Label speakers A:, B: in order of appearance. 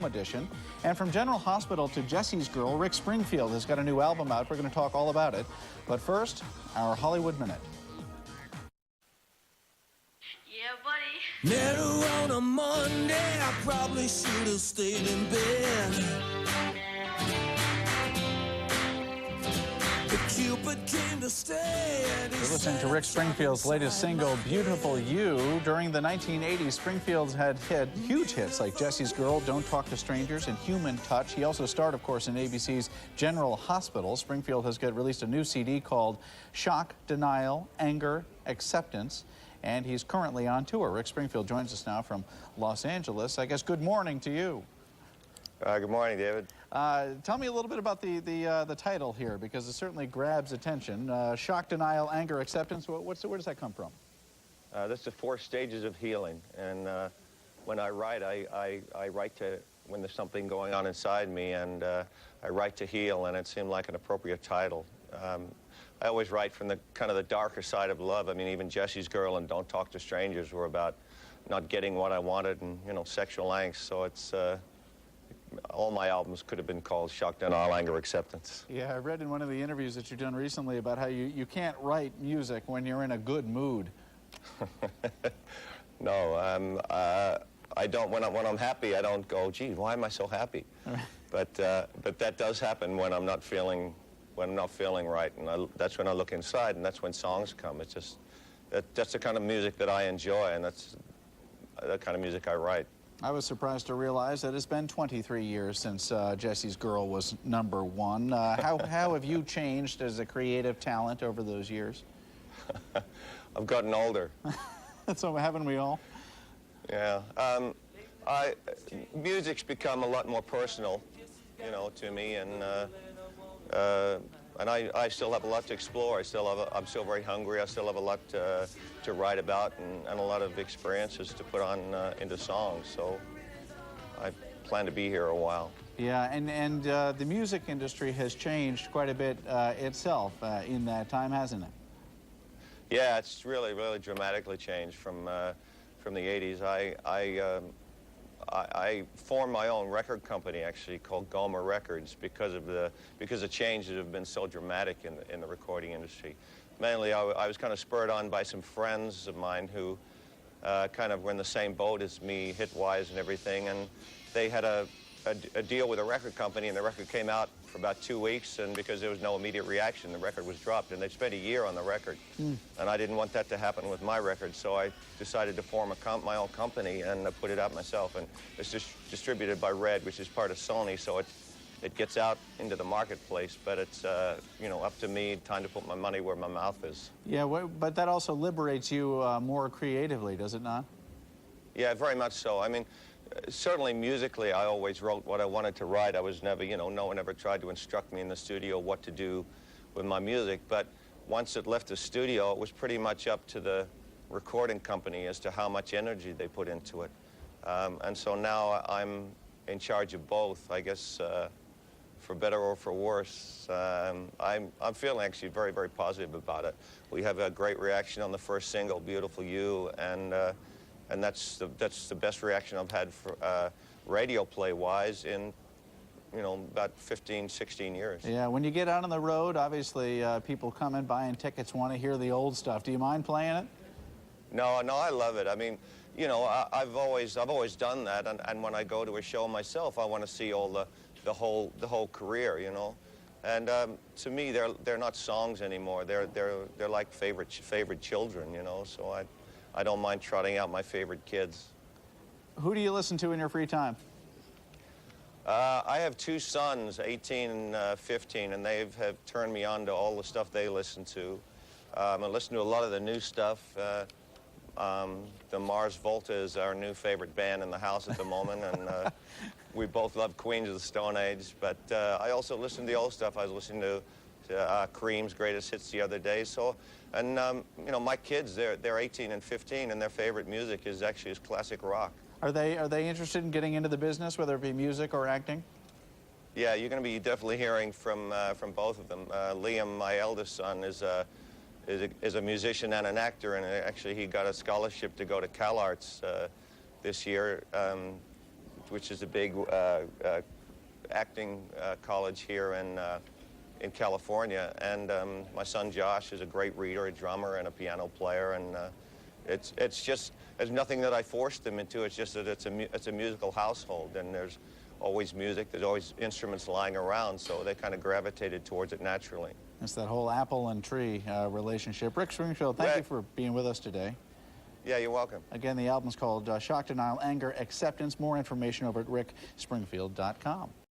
A: edition. And from General Hospital to Jesse's Girl, Rick Springfield has got a new album out. We're going to talk all about it. But first, our Hollywood Minute.
B: Yeah, buddy.
C: Met her on a Monday, I probably should have stayed in bed. But Cupid came to stay.
A: You're listening to Rick Springfield's latest single, Beautiful You. During the 1980s, Springfield had huge hits like Jesse's Girl, Don't Talk to Strangers, and Human Touch. He also starred, of course, in ABC's General Hospital. Springfield has released a new CD called Shock, Denial, Anger, Acceptance. And he's currently on tour. Rick Springfield joins us now from Los Angeles. I guess good morning to you.
D: Good morning, David.
A: Tell me a little bit about the title here, because it certainly grabs attention. Shock, Denial, Anger, Acceptance. Where does that come from?
D: That's the 4 stages of healing. And when I write, I write to when there's something going on inside me, and I write to heal, and it seemed like an appropriate title. I always write from the kind of the darker side of love. I mean, even Jesse's Girl and Don't Talk to Strangers were about not getting what I wanted and, you know, sexual angst. So it's, all my albums could have been called Shock, Denial, Anger, Acceptance.
A: Yeah, I read in one of the interviews that you've done recently about how you can't write music when you're in a good mood.
D: No, I don't, when I'm happy, I don't go, gee, why am I so happy? But that does happen when I'm not feeling right, and that's when I look inside, and that's when songs come. It's just, that's the kind of music that I enjoy, and that's the kind of music I write.
A: I was surprised to realize that it's been 23 years since Jesse's Girl was #1. How have you changed as a creative talent over those years?
D: I've gotten older.
A: So haven't we all?
D: Yeah. Music's become a lot more personal, you know, to me, and I still have a lot to explore. I'm still very hungry. I still have a lot to write about, and a lot of experiences to put on into songs. So I plan to be here a while.
A: Yeah, and the music industry has changed quite a bit itself in that time, hasn't it?
D: Yeah, it's really, really dramatically changed from the 80s. I formed my own record company, actually, called Gomer Records, because the changes have been so dramatic in the recording industry. Mainly, I was kind of spurred on by some friends of mine who kind of were in the same boat as me, hit-wise and everything, and they had a deal with a record company, and the record came out for about 2 weeks, and because there was no immediate reaction, the record was dropped, and they spent a year on the record. And I didn't want that to happen with my record, so I decided to form my own company and put it out myself, and it's just distributed by Red, which is part of Sony, so it gets out into the marketplace, but it's you know, up to me, time to put my money where my mouth is. Yeah,
A: but that also liberates you more creatively, does it not?
D: Yeah, very much so. I mean, certainly musically, I always wrote what I wanted to write. I was never, you know, no one ever tried to instruct me in the studio what to do with my music. But once it left the studio, it was pretty much up to the recording company as to how much energy they put into it. And so now I'm in charge of both, I guess, for better or for worse. I'm feeling actually very, very positive about it. We have a great reaction on the first single, Beautiful You, and that's the best reaction I've had for radio play-wise in, you know, about 15, 16 years.
A: Yeah, when you get out on the road, obviously people come and buying tickets want to hear the old stuff. Do you mind playing it?
D: No, I love it. I mean, you know, I've always done that, and when I go to a show myself, I want to see all the whole career, you know. And to me, they're not songs anymore. They're like favorite children, you know. So I don't mind trotting out my favorite kids.
A: Who do you listen to in your free time?
D: I have 2 sons, 18 and 15, and they have turned me on to all the stuff they listen to. I listen to a lot of the new stuff. The Mars Volta is our new favorite band in the house at the moment, and we both love Queens of the Stone Age. But I also listen to the old stuff. I was listening to Cream's Greatest Hits the other day. So, and you know, my kids, they're 18 and 15, and their favorite music is actually classic rock.
A: Are they interested in getting into the business, whether it be music or acting?
D: Yeah, you're going to be definitely hearing from both of them. Liam, my eldest son, is a musician and an actor, and actually he got a scholarship to go to CalArts this year which is a big acting college here in California. And my son Josh is a great reader, a drummer, and a piano player. And it's just, there's nothing that I forced them into. It's just that it's a musical household, and there's always music. There's always instruments lying around, so they kind of gravitated towards it naturally.
A: It's that whole apple and tree relationship. Rick Springfield, thank you for being with us today.
D: Yeah, you're welcome.
A: Again, the album's called Shock, Denial, Anger, Acceptance. More information over at rickspringfield.com.